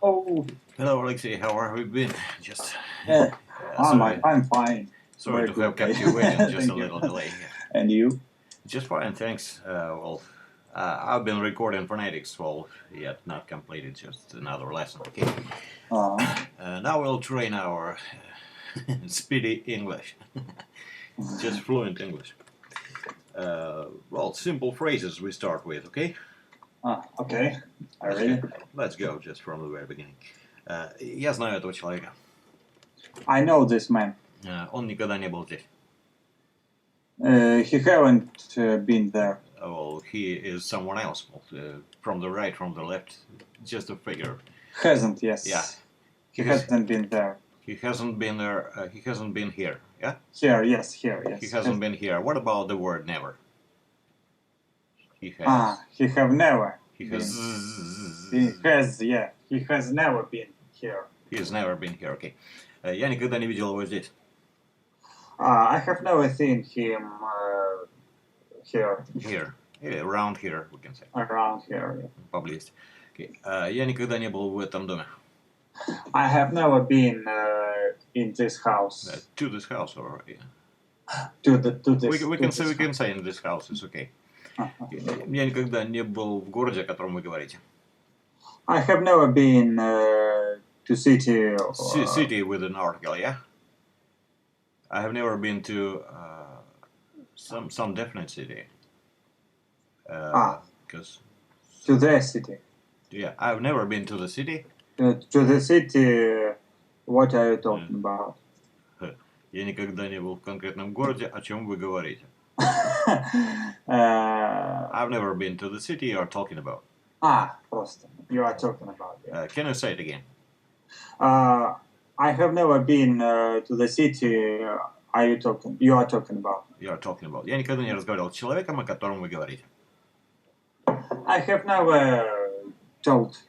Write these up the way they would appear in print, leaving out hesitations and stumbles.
Oh, Hello, Alexei. How have you been? Just yeah. sorry, I'm fine. sorry Very to have good. kept you waiting. Just a Thank you. little delay here. And you? Just fine, thanks. I've been recording phonetics, well, yet not completed. Just another lesson. Okay. Uh, Now we'll train our speedy English, just fluent English. Well, simple phrases we start with. Okay. okay. I Let's ready? go. Let's go just from the very beginning. Я знаю этого человека. I know this man. Он никогда не был здесь. He haven't been there. Well, he is someone else. From the right, from the left, just a figure. Hasn't, yes. Yeah. He hasn't been there. He hasn't been there. He hasn't been here. Yeah. Here, yes, here, yes. He hasn't been here. What about the word never? He has. He have never. He has. He has, yeah. He has never been here. He has never been here. Okay. Я никогда не видел его здесь. I have never seen him here. Here. Yeah, around here, we can say. Around here, yeah. Поблизости. Okay. Я никогда не был в этом доме. I have never been in this house. To this house, or yeah. To this. We can say in this house. It's okay. Я никогда не был в городе, о котором вы говорите. I have never been to city. City with an article, yeah. I have never been to some definite city. Because to the city. Yeah, I've never been to the city. To the city. What are you talking about? Я никогда не был в конкретном городе, о чем вы говорите. I've never been to the city you're talking about. Просто. You are talking about. Yeah. Can you say it again? I have never been to the city you are talking about. You are talking about. Я никогда не разговаривал с человеком, о котором вы говорите. I have never talked.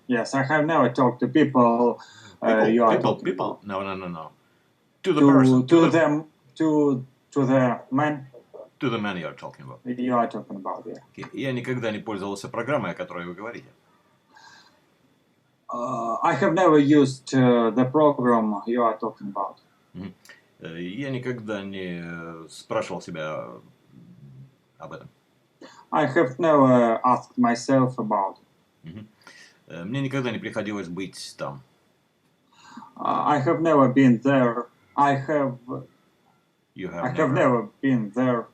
Yes, I have never talked to people. People. No. To the person. To the man. To the man you are talking about. You are talking about, yeah. Okay. Я никогда не пользовался программой, о которой вы говорите. I have never used the program you are talking about. Я никогда не спрашивал себя об этом. I have never asked myself about it. Мне никогда не приходилось быть там. I have never been there. I have never been there.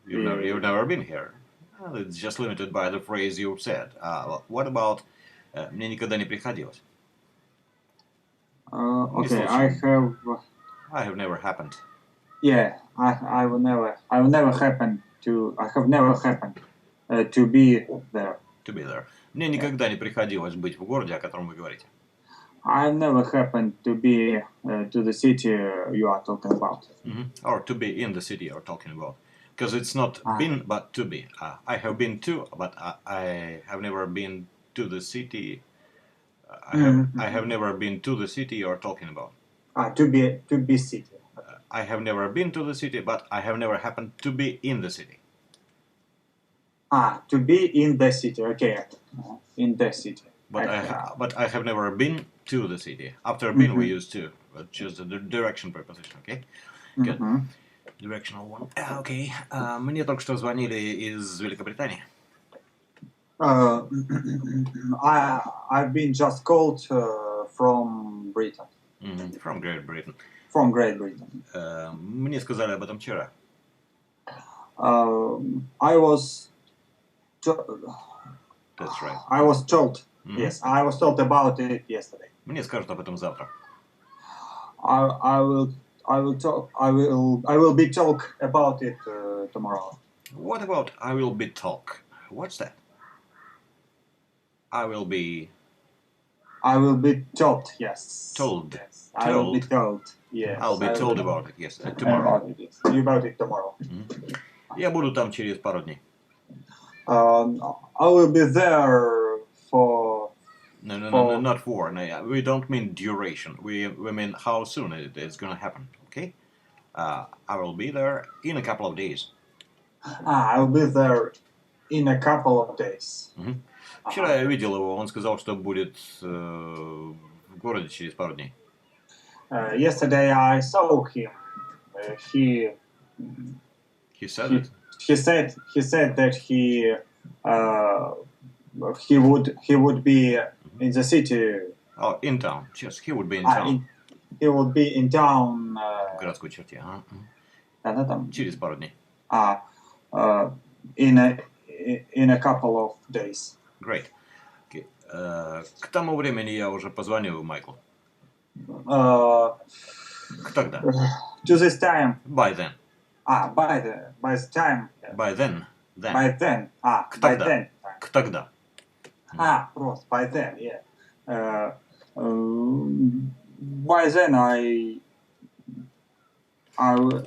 You've never been here. Well, it's just limited by the phrase you said. What about мне никогда не приходилось? Okay, I have never happened. Yeah, I have never happened to be there. To be there. Мне никогда не приходилось быть в городе, о котором вы говорите. I've never happened to be to the city you are talking about. Or to be in the city you're talking about. Because it's not been, but to be. I have been to, but I have never been to the city. I have never been to the city you're talking about. To be city. I have never been to the city, but I have never happened to be in the city. To be in the city. Okay, in the city. But I have never been to the city. After been, we use to, but just the direction preposition. Okay. Good. Directional one. Okay. Мне только что звонили из Великобритании. I've been just called from Britain. From Great Britain. From Great Britain. Мне сказали об этом вчера. I was. That's right. I was told. Yes, I was told about it yesterday. Мне скажут об этом завтра. I will be talk about it tomorrow. What about I will be talk? What's that? I will be told. Yes. Told. Yes. I will be told. Yes. I'll be told about it. Yes. Tomorrow. About it tomorrow. Я буду там через пару дней. I will be there for. No, not for. No, we don't mean duration. We mean how soon it is going to happen. Okay. I will be there in a couple of days. I will be there in a couple of days. Вчера я видел его, он сказал, что будет в городе через пару дней. Yesterday I saw him. He said he, it? he said that he would be in the city. Oh, in town. Yes, he would be in town. He would be in town. В городской черте, ага. Да, там. Через пару дней. In a couple of days. Great. Okay. К тому времени я уже позвонил Майклу. Когда? To this time. By then. By the time. By then. By then. By then. Тогда. Просто. By then, yeah. By then I will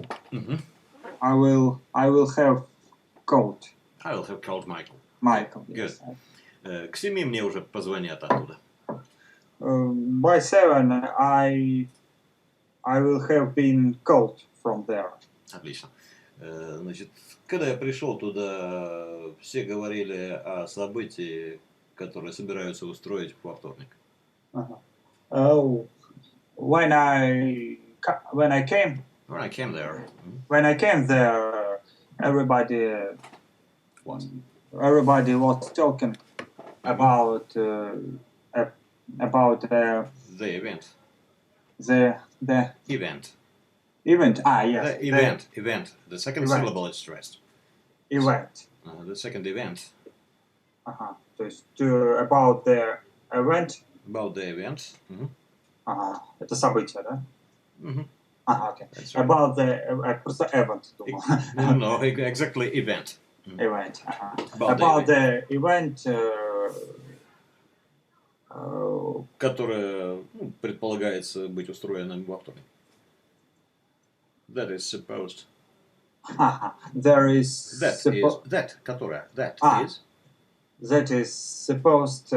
have cold. I will have called Michael. Michael. Good. Yes. К 7 мне уже позвонят оттуда. By 7 I will have been called from there. Отлично. Значит, когда я пришел туда, все говорили о событии, которое собираются устроить во вторник. When I came there, everybody was talking about the event. The event. Event. Yes. The event. Event. The second event. syllable is stressed. Event. The second event. То есть about the event. About the event. Это событие, да? Okay. Right. About the просто event. No, exactly event. Event. About the event. Которое предполагается быть устроенным во вторник. That is supposed. There is. Которое. That is supposed.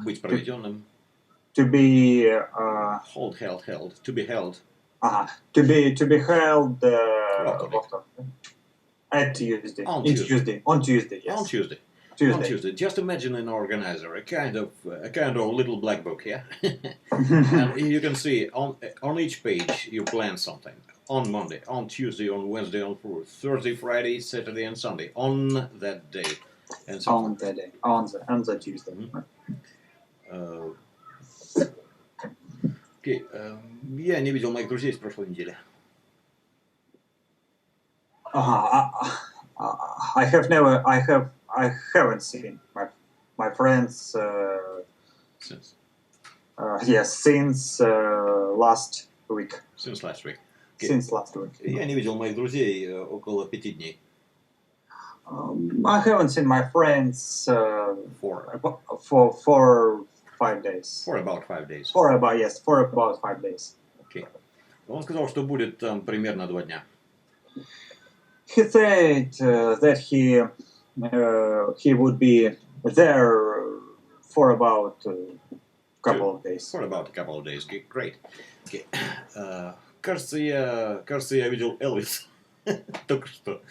Быть проведенным. To be. Held. To be held. To be held. At Tuesday. On Tuesday. Yes. On Tuesday. Just imagine an organizer, a kind of little black book, yeah. And you can see on each page you plan something. On Monday, on Tuesday, on Wednesday, on Thursday, Friday, Saturday, and Sunday. On that day, and so on that day, on the Tuesday. Okay. Я не видел моих друзей с прошлой недели. I haven't seen my friends since. Since last week. Since last week. Okay. Since last week. Я не видел моих друзей около 5 дней. I haven't seen my friends for 5 days. For about 5 days. For about 5 days. Okay. Он сказал, что будет там примерно 2 дня. He said that he would be there for about a couple of days. For about a couple of days. Okay, great. Okay. Кажется, я видел Элвис только что.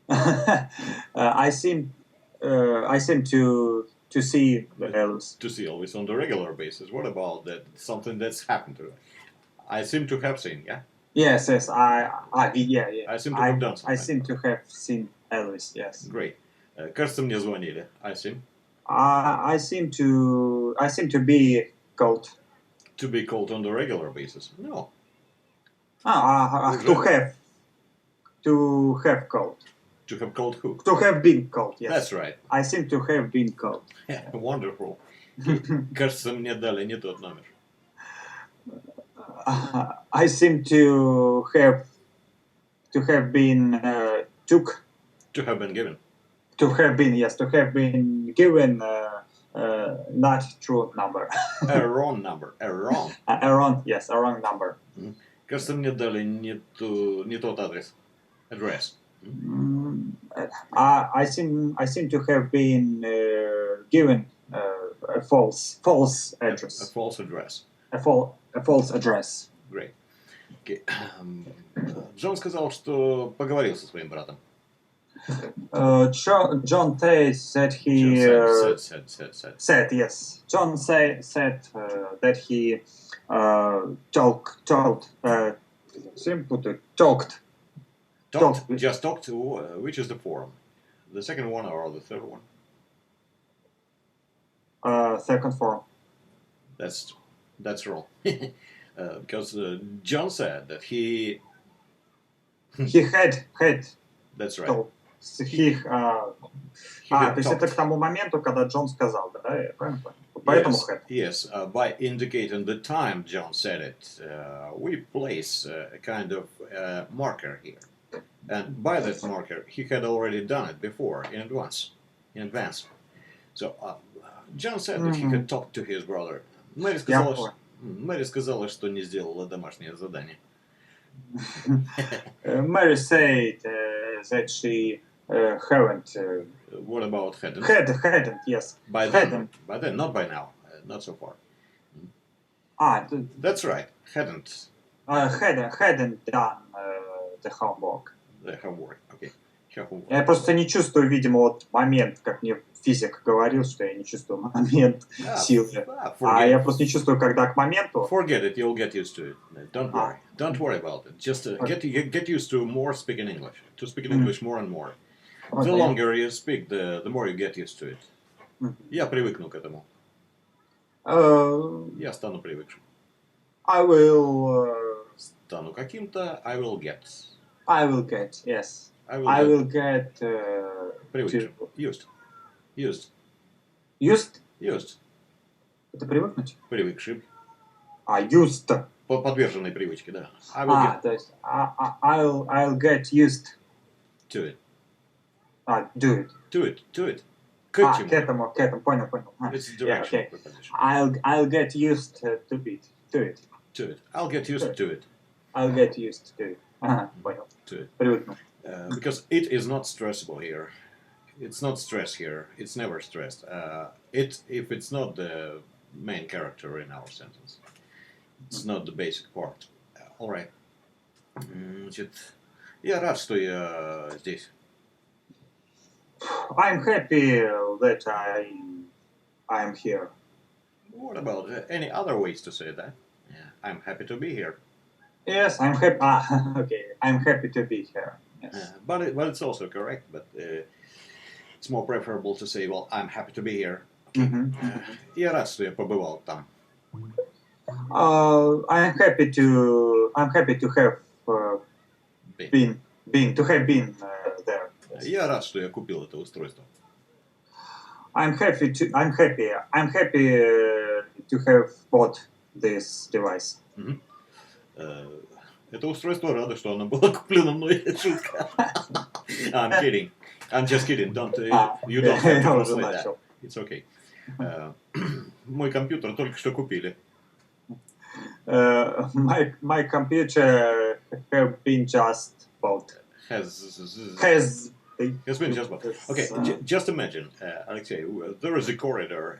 I seem to see Elvis. To see Elvis on the regular basis. What about that? Something that's happened to him. I seem to have seen, yeah? Yes. Yeah. I seem to have done something. I seem to have seen Elvis. Yes. Great. Кажется, мне звонили. I seem to be called. To be called on the regular basis. No. To have called. To have called who? To have been called. Yes. That's right. I seem to have been called. Yeah, wonderful. Кажется, мне дали не тот номер. I seem to have been took. To have been given. To have been given not true number. A wrong number. A wrong number. Кажется, мне дали не тот адрес. Address. I seem to have been given a false address. A false address. A false address. Great. Okay. Джон сказал, что поговорил со своим братом. John said he said yes. John said that he talked. Just talked. Which is the form? The second one or the third one? Second form. That's wrong. Because John said that he had. That's right. То есть это к тому моменту, когда Джон сказал, да? Я правильно понял? Поэтому had. Yes. By indicating the time John said it, we place a kind of marker here. And by that marker, he had already done it before, in advance. So John said that he had talked to his brother. Мэри сказала, что не сделала домашнее задание. Mary said that she haven't. What about hadn't? Hadn't, yes. By then, not by now, not so far. That's right, hadn't. Hadn't done the homework. The homework, okay. Я просто не чувствую, видимо, вот момент, как мне физик говорил, что я не чувствую момент силы. Я просто не чувствую, когда к моменту. Forget it, you'll get used to it. Don't worry about it. Just get used to more speaking English. To speak in English more and more. The longer you speak, the more you get used to it. Я привыкну к этому. Я стану привыкшим. I will. Стану каким-то. I will get. Yes. I will get. Привыкшим. Used. Это привыкнуть? Привыкшим. Used. По подверженной привычке, да. То есть I'll get used. To it. Do it. To it. К этому, понял. It's direction preposition. I'll get used to it. To it. I'll get used to it. I'll get used to it. Понял. To it. Привыкну. Because it is not stressable here. It's not stress here. It's never stressed. If it's not the main character in our sentence. It's not the basic part. All right. Значит, я рад, что я здесь. I'm happy that I'm here. What about any other ways to say that? Yeah, I'm happy to be here. Yes, I'm happy. Okay, I'm happy to be here. Yes. But it's also correct. But it's more preferable to say, well, I'm happy to be here. Okay. Я рад, что я побывал там. I'm happy to have been there. Yes. Я рад, что я купил это устройство. I'm happy to have bought this device. Это устройство рада, что оно было куплено мной. Шутка. I'm kidding. I'm just kidding. You don't have to translate that. It's okay. Мой компьютер только что купили. My computer have been just bought. Has been just bought. Okay, just imagine, Alexei, there is a corridor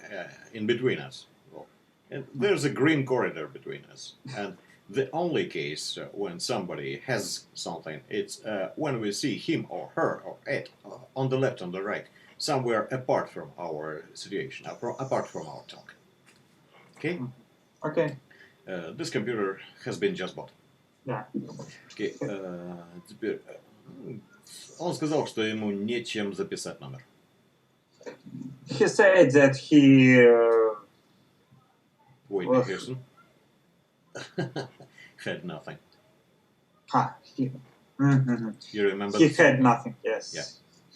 in between us. Well, and there's a green corridor between us. And the only case when somebody has something, it's when we see him or her or it on the left, on the right, somewhere apart from our situation, apart from our talk. Okay? Okay. This computer has been just bought. Yeah. Okay. Теперь он сказал, что ему нечем записать номер. He said that he. Whitney Houston had nothing. You remember? He had nothing. Yes. Yeah.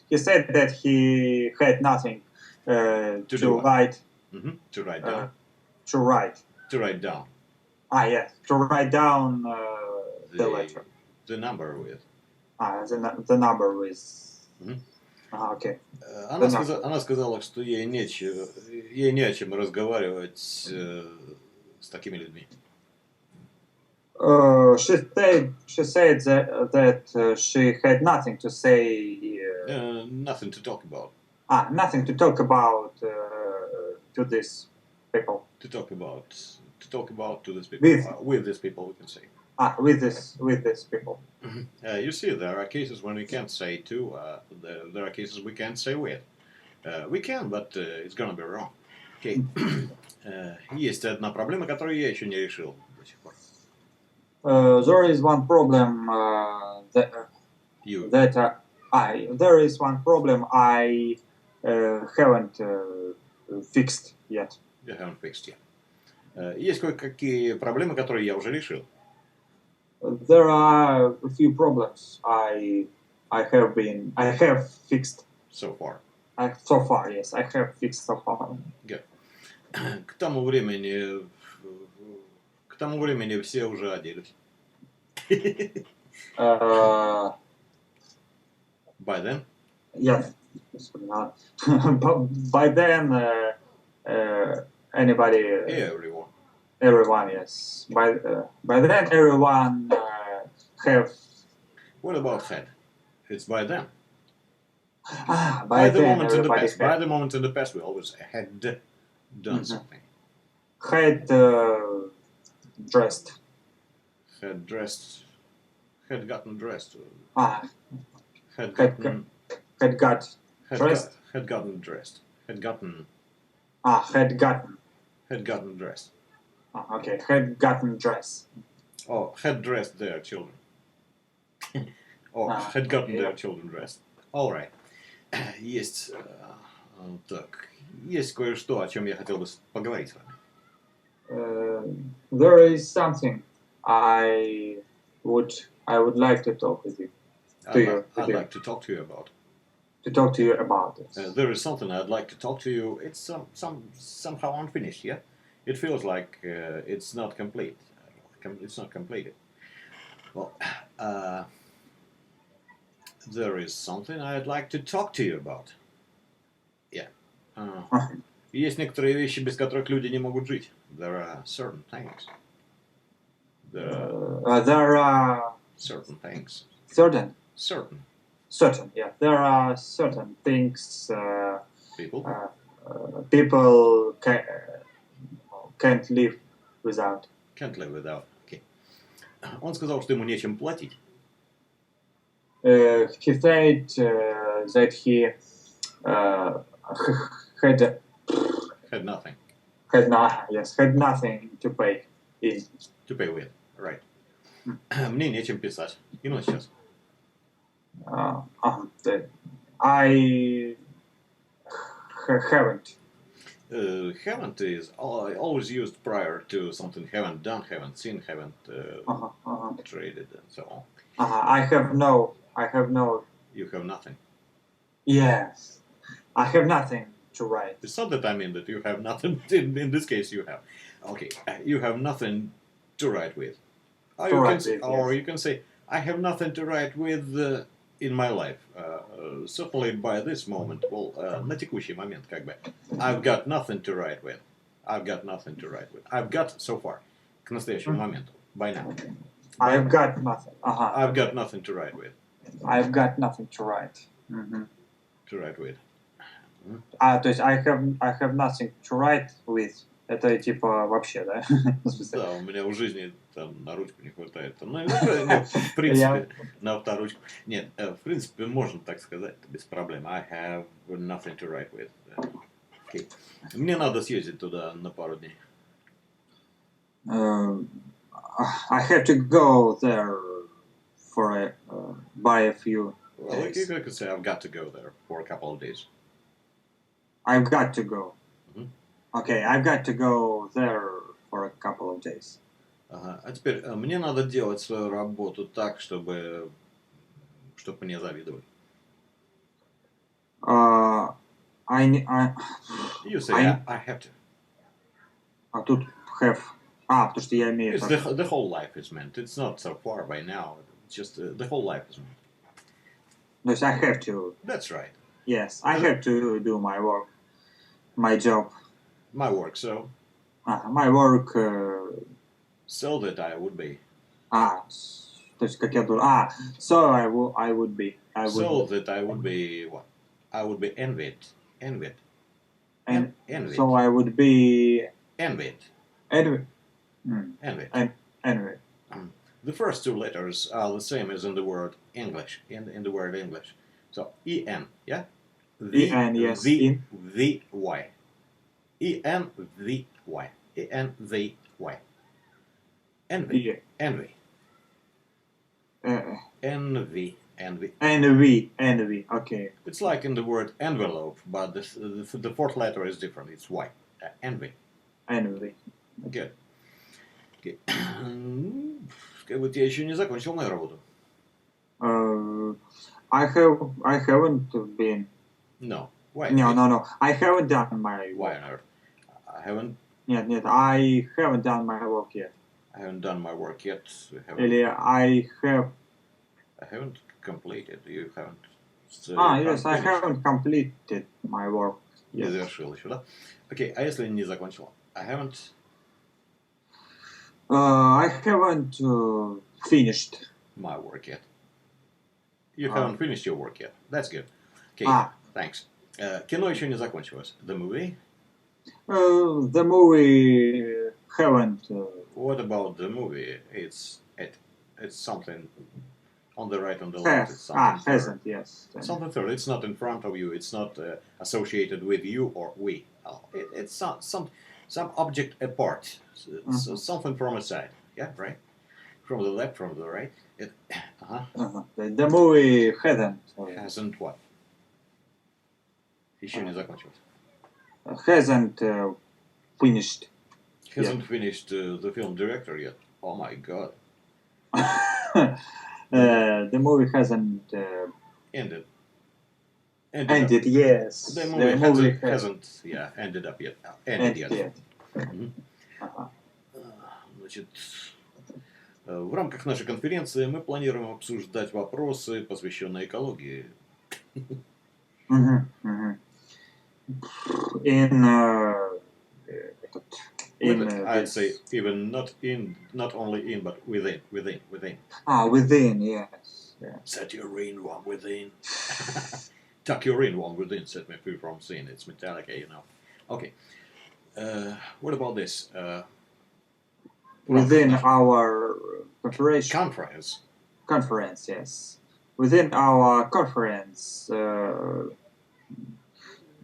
He said that he had nothing to write. To write down. To write. To write down. Yes. To write down the letter. The number with. The number with. Okay. Она сказала, что ей не о чем разговаривать с такими людьми. She said that she had nothing to say. Nothing to talk about. Nothing to talk about to these people. To talk about to these people. With these people, we can say. With this people. You see, there are cases when we can't say to. There are cases we can't say with. We can, but it's gonna be wrong. Okay. Есть одна проблема, которую я еще не решил до сих пор. There is one problem there is one problem I haven't fixed yet. You haven't fixed yet. Есть кое-какие проблемы, которые я уже решил. There are a few problems I have fixed so far. So far, yes, I have fixed so far. Good. К тому времени все уже оделись. By then? Yes. By then, anybody. Everyone, yes. By then, everyone have. What about had? It's by then. By the moment in the past. By the moment in the past, we always had done something. Had dressed. Had dressed. Had gotten dressed. Had gotten dressed. Had gotten dressed. Had gotten. Had gotten. Had gotten dressed. Okay, had gotten dressed. Oh, had dressed their children. Had gotten their children dressed. All right. Есть кое-что, о чем я хотел бы поговорить с вами. There is something I would like to talk with you. I'd like to talk to you about. To talk to you about it. There is something I'd like to talk to you. It's somehow unfinished. Yeah, it feels like it's not complete. It's not completed. Well, there is something I'd like to talk to you about. Yeah. Есть некоторые вещи, без которых люди не могут жить. There are certain things. There are certain things. Certain. Yeah, there are certain things. People. People can't live without. Can't live without. Okay. Он сказал, что ему нечем платить. He said that he had nothing. Had nothing to pay in. To pay with, right. Мне нечем писать. Именно сейчас. I haven't. Haven't is always used prior to something haven't done, haven't seen, haven't traded, and so on. I have no. You have nothing. Yes, I have nothing to write. It's not that I mean that you have nothing. In this case, you have. Okay, you have nothing to write with. You can say, I have nothing to write with in my life. Certainly by this moment. Well, на текущий момент, как бы. I've got nothing to write with. I've got so far. К настоящему моменту. By now. I've got nothing. I've got nothing to write with. I've got nothing to write. To write with. То есть I have nothing to write with. Это типа вообще, да? Да, у меня в жизни там на ручку не хватает. Ну, в принципе, на авторучку. Нет, в принципе, можно так сказать, без проблем. I have nothing to write with. Okay. Мне надо съездить туда на пару дней. I have to go there for by a few days. You could say I've got to go there for a couple of days. I've got to go. Okay, I've got to go there for a couple of days. Ага. А теперь мне надо делать свою работу так, чтобы мне завидовали. You say I have to. А тут have. Потому что я имею. It's the whole life is meant. It's not so far by now. It's just the whole life is meant. No, I have to. That's right. Yes, I have to do my work, my job. My work, so. My work. So that I would be. То есть как я должен. So I would be. So that I would be what? I would be envied. Envied. So I would be. Envied. Envied. Envied. Envied. the first two letters are the same as in the word English, in the word English. So en, yeah? En, yes. The Y. En, the Y. En, the Y. Envy. Yeah. Envy. Envy. Envy. Envy. Okay. It's like in the word envelope, but the fourth letter is different. It's Y. Envy. Envy. Good. Okay. Как бы я еще не закончил мою работу. I haven't been. No. Why? No. I haven't done my work. Why on earth? I haven't. Нет, I haven't done my work yet. I haven't done my work yet. Или I haven't completed. You haven't. Yes, I haven't completed my work yet. Не завершил еще, да? Окей, а если не закончил? I haven't. I haven't finished my work yet. You haven't finished your work yet. That's good. Okay, thanks. Кино еще не закончилось. The movie? The movie haven't. What about the movie? It's something on the right, on the left. It's something hasn't, yes. Something third. It's not in front of you. It's not associated with you or we. It's some object apart. So something from a side. Yeah, right? From the left, from the right. The movie hasn't. Hasn't what? Еще не закончилось. Hasn't finished. Hasn't finished the film director yet. Oh my god. The movie hasn't ended. Ended, yes. The movie hasn't ended up yet. Ended yet. Значит, в рамках нашей конференции мы планируем обсуждать вопросы, посвященные экологии. I'd say even not only in, but within. Within, yes. Yeah. Set your in one within. Tuck your in one within. Set me free from sin. It's Metallica, you know. Okay. What about this? Within our preparation. Conference, yes. Within our conference.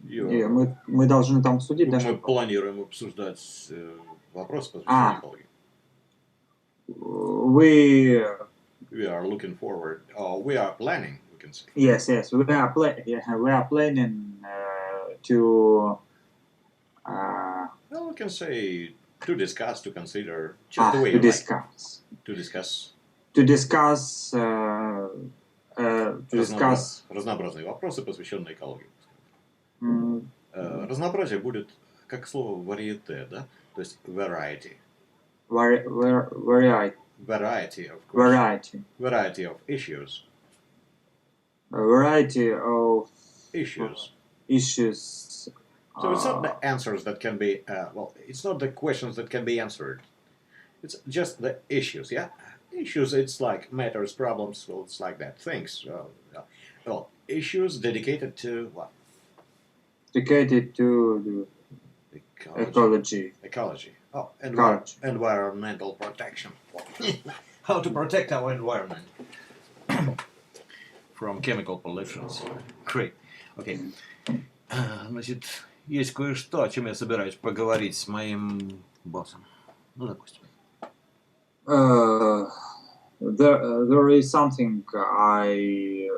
Мы должны там обсудить. Мы планируем обсуждать вопросы, посвященные экологии. We are looking forward. We are planning. We can say. Yes. We are planning to. Well, we can say to discuss, to consider, just the way to discuss. To discuss. To discuss. Разнообразные вопросы, посвященные экологии. Разнообразие будет как слово варьете, да? То есть variety. Variety. Variety of questions. Variety of issues. Variety of issues. So it's not the answers that can be, it's not the questions that can be answered. It's just the issues, yeah? Issues, it's like matters, problems, well, it's like that. Things. Issues dedicated to what? Dedicated to ecology. Oh, environmental protection. How to protect our environment from chemical pollutions. Great. Okay. Значит, есть кое-что, о чем я собираюсь поговорить с моим боссом. Ну, допустим. There is something I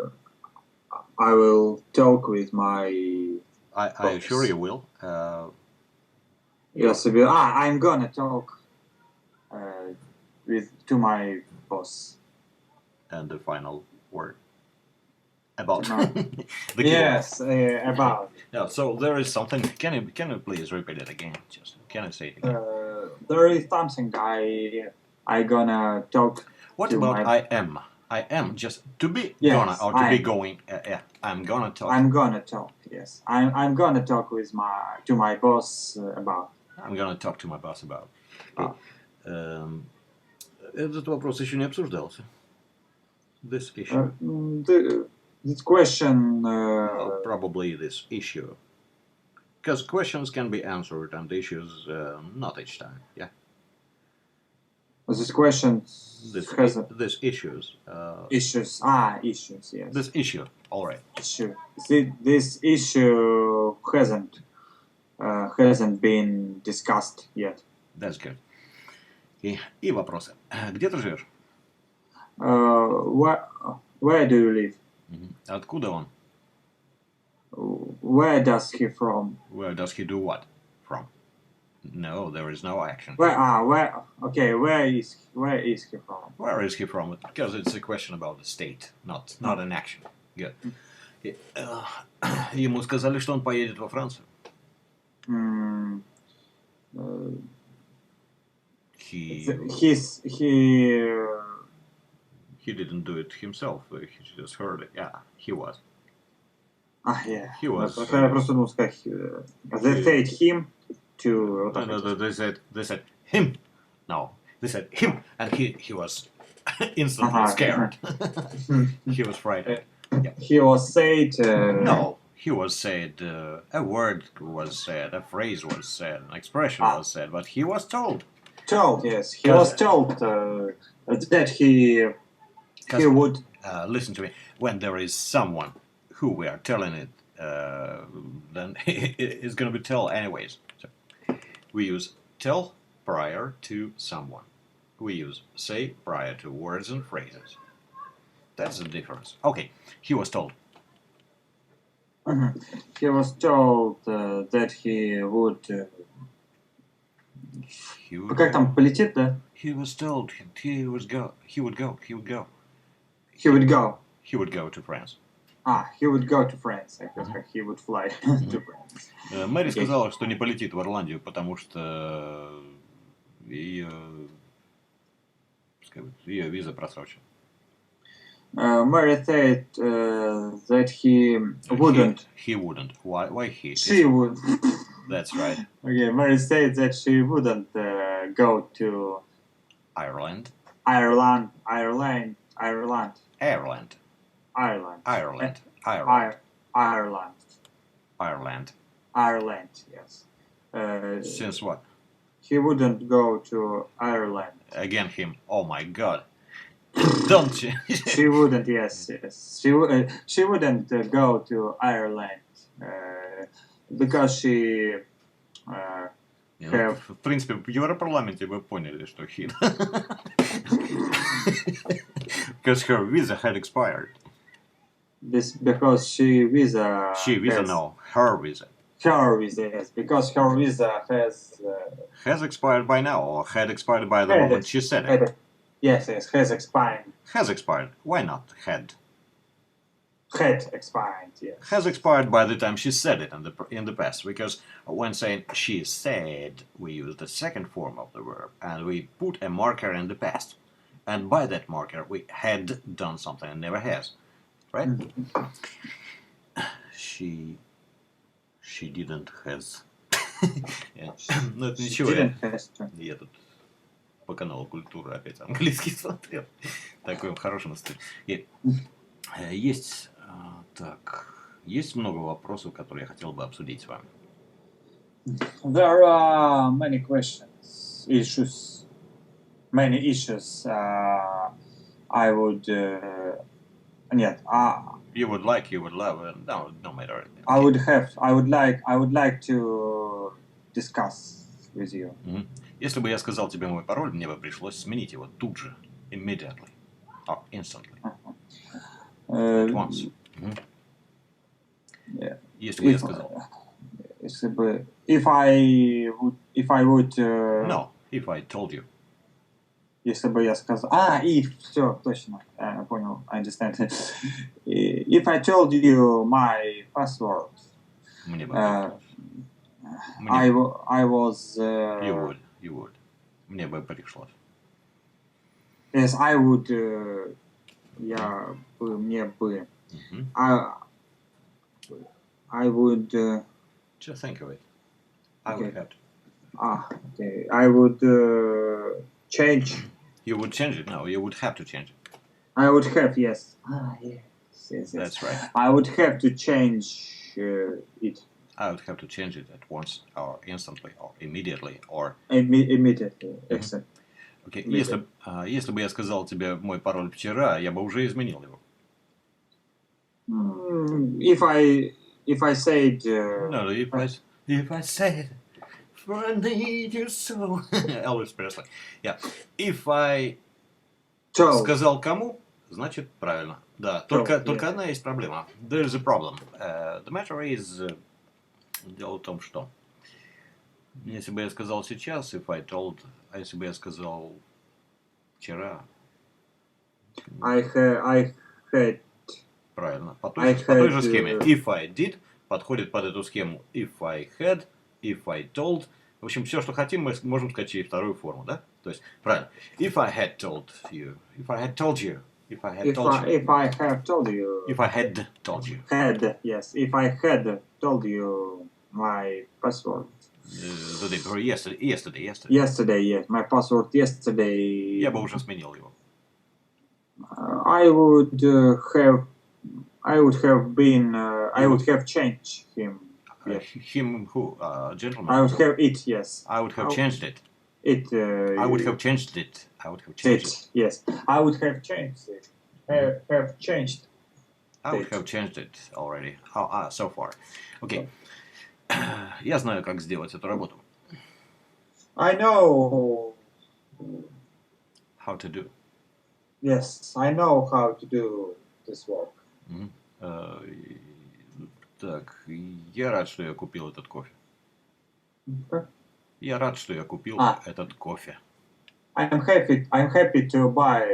will talk with my. Are you sure you will? Yes, I'm gonna talk to my boss. And the final word about yes, about. Yeah. So there is something. Can you please repeat it again? Just can I say it again? There is something I gonna talk. What about I am? I am just to be gonna or to be going. I'm gonna talk. I'm gonna talk. Yes, I'm gonna talk with my boss about. I'm gonna talk to my boss about. Этот вопрос еще не обсуждался. This issue. This question. Probably this issue. Because questions can be answered and issues not each time. Yeah. This question this issues. Issues. Issues. Yes. This issue. All right. Issue. This issue hasn't been discussed yet. That's good. И вопросы. Где ты живешь? Where do you live? Откуда он? Where does he from? Where does he do what? From? No, there is no action. Where is he from? Where is he from? Because it's a question about the state, not an action. Good. Ему сказали, что он поедет во Францию. He didn't do it himself. He just heard it. Yeah, he was. Yeah. He was. Я просто думал сказать. They said him to. No, they said him. No, they said him, and he was instantly scared. He was frightened. Yeah. He was said. No, he was said. A word was said. A phrase was said. An expression was said. But he was told. Yes, he was told that he would. Listen to me. When there is someone who we are telling it, then it's going to be tell anyways. So we use tell prior to someone. We use say prior to words and phrases. That's the difference. Okay, he was told. He was told that he would. Как там полетит, да? He was told he would go. He would go to France. He would go to France. I thought he would fly to France. Мэри сказала, что не полетит в Ирландию, потому что ее виза просрочена. Mary said that he wouldn't. He wouldn't. Why he? She would. That's right. Okay, Mary said that she wouldn't go to Ireland. Ireland. Yes. Since what? He wouldn't go to Ireland. Again, him. Oh my God. Don't she? She wouldn't. Yes. She wouldn't go to Ireland because she. В принципе, в Европарламенте вы поняли, что he. Because her visa had expired. Because her visa, yes. Because her visa has expired by now, or had expired by the moment she said it. Yes, has expired. Has expired. Why not had? Had expired, yes. Has expired by the time she said it in the past, because when saying she said, we use the second form of the verb, and we put a marker in the past. And by that marker, we had done something and never has. Right? She didn't has. Ну, это ничего. Я тут по каналу Культура опять английский смотрел. Такой хороший настроение. Есть много вопросов, которые я хотел бы обсудить с вами. There are many issues. I would. You would like, you would love, no matter. I would like to discuss with you. Если бы я сказал тебе мой пароль, мне бы пришлось сменить его тут же, immediately, or instantly, at once. Если бы я сказал. If I would. No, if I told you. Если бы я сказал... все, точно. Понял, I understand. If I told you my password, Мне бы I was... You would. Мне бы пришлось. Yes, I would... Мне бы... I would... Just think of it. I would have to. Okay. I would change... You would change it? No, you would have to change it. I would have, yes. Yes. That's right. I would have to change it. I would have to change it at once, or instantly, or immediately, or... Immediately, exactly. Окей, если бы я сказал тебе мой пароль вчера, я бы уже изменил его. If I said... No, if I said, for I need you so... Elvis Presley. Yeah. If I сказал кому, значит правильно. Да, только одна есть проблема. There's a problem. The matter is... Дело в том, что... Если бы я сказал сейчас, if I told... А если бы я сказал вчера... I had... Правильно. По той же схеме. If I did подходит под эту схему. If I had, if I told. В общем, все, что хотим, мы можем сказать через вторую форму, да? То есть, правильно. If I had told you. If I had told you. If I had told you. If I have told you. If I had told you. Had, yes. If I had told you my password. The day before yesterday. Yesterday, yes. My password yesterday. Я бы уже сменил его. I would have changed him. Yes. Him who? Gentleman? I would have it, yes. I would have changed it. I would have changed it. I would have changed it. Yes. I would have changed it. Have changed. I would have changed it already. So far. Okay. Я знаю, как сделать эту работу. I know how to do. Yes, I know how to do this work. Так, я рад, что я купил этот кофе. Я рад, что я купил этот кофе. I'm happy to buy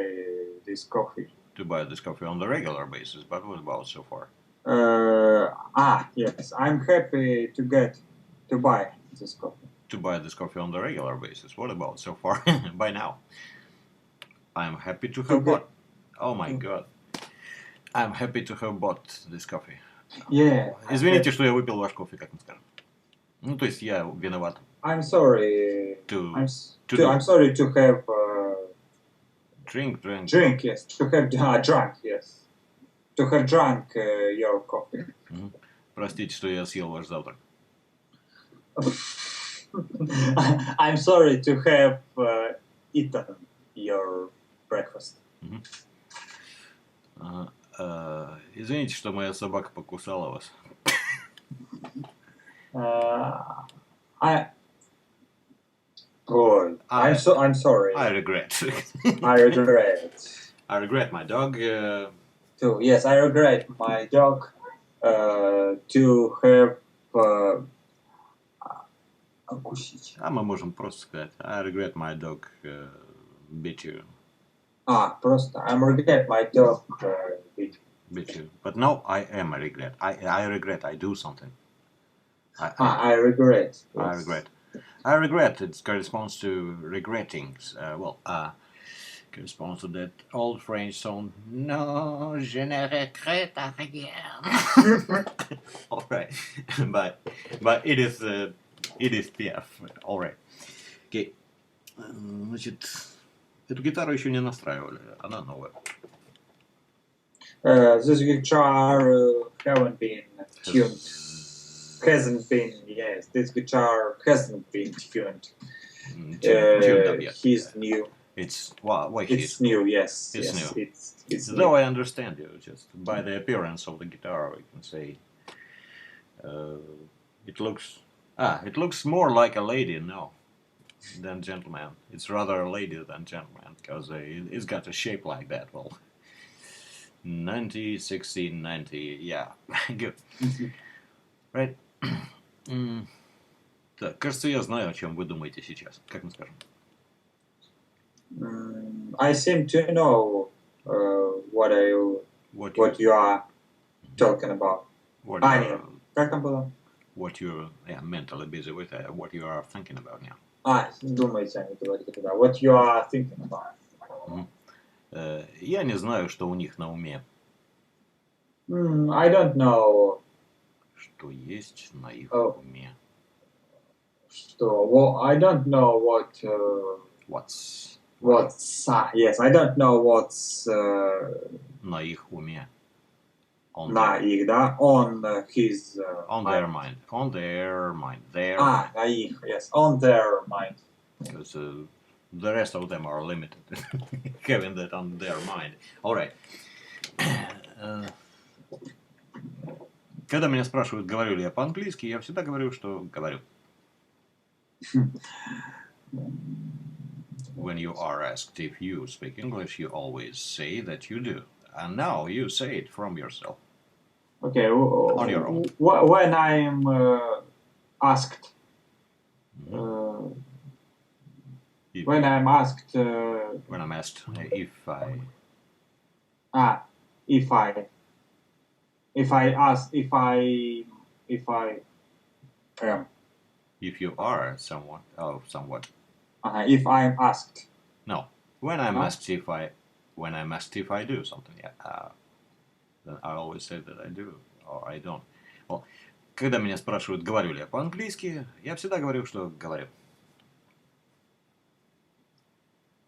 this coffee. To buy this coffee on the regular basis, but what about so far? Yes, I'm happy to buy this coffee. To buy this coffee on the regular basis. What about so far? By now. I'm happy to have bought. Oh my god. I'm happy to have bought this coffee. Yeah. Извините, что я выпил ваш кофе, как мы скажем. Ну, то есть я виноват. I'm sorry. I'm sorry to have drink, yes. To have drunk, yes. To have drunk your coffee. Простите, что я съел ваш завтрак. I'm sorry to have eaten your breakfast. Извините, что моя собака покусала вас. I'm sorry. I regret. I regret. I regret my dog. Too. Yes, I regret my dog to have укусить. А мы можем просто сказать I regret my dog bit you. Просто I regret my dog bit you. But no, I am a regret. I regret I do something. I regret. Yes. I regret. I regret. It corresponds to regretting. Corresponds to that old French song. No, je ne regrette rien. All right, but it is PF. All right. Okay. Значит, эту гитару еще не настраивали. Она новая. This guitar haven't been tuned. Hasn't been. Yes, this guitar hasn't been tuned. Tuned up yet. He's new. It's it's new. Yes, it's yes, new. It's though new. I understand you, just by the appearance of the guitar, we can say it looks more like a lady now than gentleman. It's rather a lady than gentleman because it's got a shape like that. Well, 90, 16, 90, yeah, good, right? Так, кажется, я знаю, о чем вы думаете сейчас. Как мы скажем? I seem to know what you are talking about. Как там было? What you're mentally busy with, what you are thinking about now. Думаете, они говорят это, what you are thinking about. Я не знаю, что у них на уме. I don't know. Что есть на их уме. I don't know yes, I don't know what's на их уме. На их, да? On his on their mind. On their mind. На их, yes. On their mind. Because The rest of them are limited, having that on their mind. All right. Когда меня спрашивают, говорю ли я по-английски, я всегда говорю, что говорю. When you are asked if you speak English, you always say that you do. And now you say it from yourself. Okay. On your own. When I'm asked, when I'm asked if I am. If you are someone, somewhat. If I'm asked. No. When I'm asked if I do something, then I always say that I do or I don't. Well, когда меня спрашивают, говорю ли я по-английски, я всегда говорю, что говорю.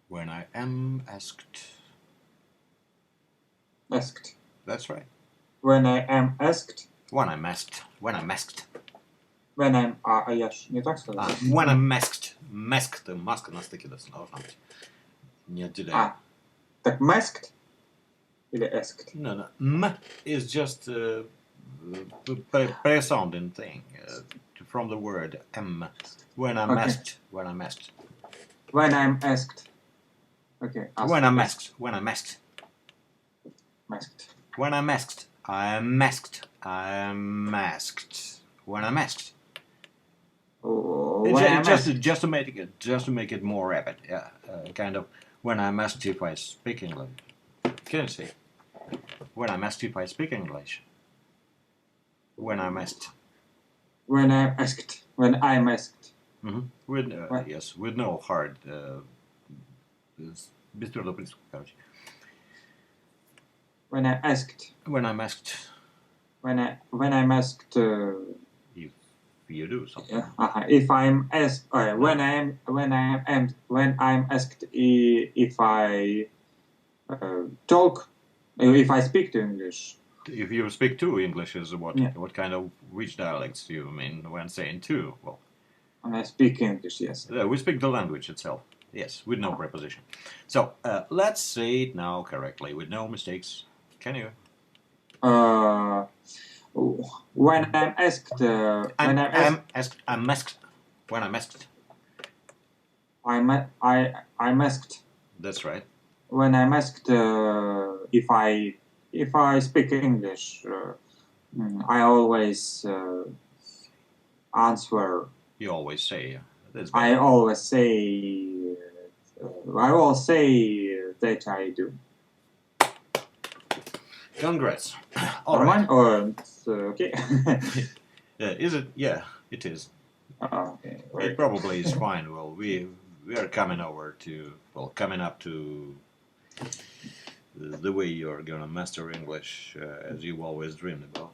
When I am asked. Asked. That's right. When I am asked. When I'm asked. When I'm asked. When I'm... я ж не так сказал. When I'm masked. Masked. Маска на стыке должна быть. Не отделяем. Так masked? Или asked? No. M is just pre-sounding thing from the word M. When I'm asked. When I'm asked. When I'm asked. Okay. When I'm asked. When I'm asked. Masked. When I'm asked. I'm masked. I'm masked. When I'm asked. Just to make it more rapid. Yeah. Kind of. When I'm asked if I speak English. Can you say? When I'm asked if I speak English. When I'm asked. When I'm asked. When I'm asked. Mm-hmm. Yes, with no hard. Без твердого присутствия, короче. When I'm asked. When I'm asked. When I'm asked. If you do something. If I'm asked. When I'm asked if I talk. If I speak to English. If you speak two Englishes, what kind of which dialects do you mean when saying two? Well, when I speak English, yes. We speak the language itself. Yes, with no preposition. So let's say it now correctly with no mistakes. Can you? When I'm asked. I'm asked. When I'm asked. I'm asked. That's right. When I'm asked if I speak English, I always answer. You always say. I always say that I do. Congrats. All right. It's okay. Is it? Yeah, it is. Okay. It probably is fine. Well, we are coming up to the way you're gonna master English as you always dreamed about.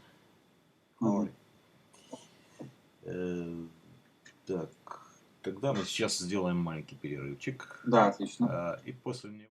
Так, тогда мы сейчас сделаем маленький перерывчик. Да, отлично. И после него